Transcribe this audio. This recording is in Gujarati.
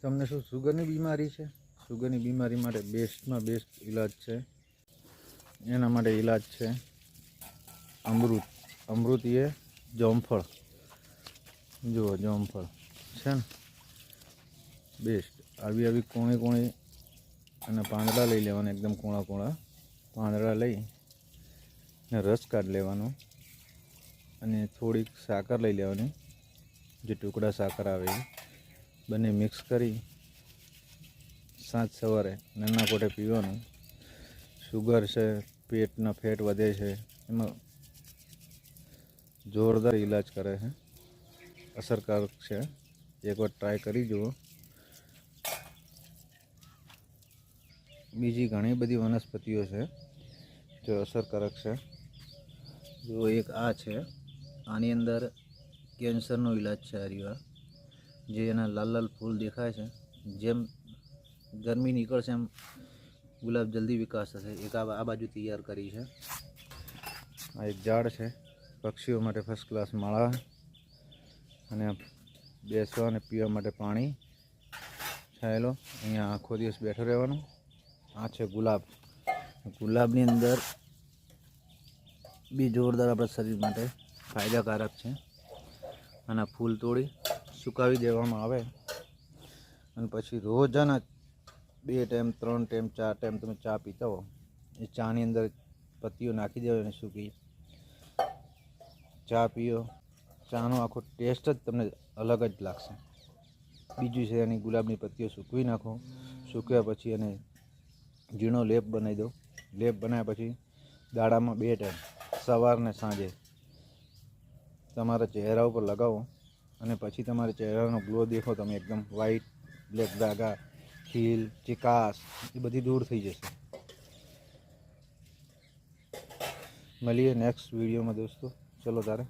તમને શું સુગરની બીમારી છે? સુગરની બીમારી માટે બેસ્ટમાં બેસ્ટ ઈલાજ છે, એના માટે ઈલાજ છે અમૃત. અમૃત એ જામફળ, જુઓ જામફળ છે ને બેસ્ટ. આવી કોણી અને પાંદડા લઈ લેવાના, એકદમ કોણા પાંદડા લઈ ને રસ કાઢી લેવાનો અને થોડીક સાકર લઈ લેવાની, જે ટુકડા સાકર આવે એ બંને મિક્સ કરી સાંજ સવારે નાના કોટે પીવાનું. શુગર છે, પેટના ફેટ વધે છે, એમાં જોરદાર ઈલાજ કરે છે, અસરકારક છે. એકવાર ટ્રાય કરી જુઓ. બીજી ઘણી બધી વનસ્પતિઓ છે જો અસરકારક છે. જો એક આ છે, આની અંદર કેન્સરનો ઈલાજ છે. આ જે એના લાલ ફૂલ દેખાય છે, જેમ ગરમી નીકળશે એમ ગુલાબ જલ્દી વિકાસ થશે. એક આ બાજુ તૈયાર કરી છે. આ એક ઝાડ છે, પક્ષીઓ માટે ફર્સ્ટ ક્લાસ માળા, અને બેસવા અને પીવા માટે પાણી છાંયેલો. અહીંયા આખો દિવસ બેઠો રહેવાનું. આ છે ગુલાબ. ગુલાબની અંદર બી જોરદાર આપણા શરીર માટે ફાયદાકારક છે. આના ફૂલ તોડી સુકાવી દેવામાં આવે અને પછી રોજાના 2 ટાઈમ 3 ટાઈમ 4 ટાઈમ તમે ચા પીતા હો, એ ચાની અંદર પત્તીઓ નાખી દેવાય અને સૂકી ચા પીઓ. ચાનો આખો ટેસ્ટ જ તમને અલગ જ લાગશે. બીજું છે, એની ગુલાબની પત્તીઓ સૂકવી નાખો. સૂક્યા પછી એને ઝીણો લેપ બનાવી દો. લેપ બનાવ્યા પછી દાડામાં 2 ટાઈમ સવાર ને સાંજે તમારા ચહેરા ઉપર લગાવો અને પછી તમારા ચહેરાનો ગ્લો દેખો તમે, એકદમ વ્હાઈટ, બ્લેક દાગા, ખીલ, ચિકાસ એ બધી દૂર થઈ જશે. મળીએ નેક્સ્ટ વિડીયોમાં દોસ્તો. ચલો તારે.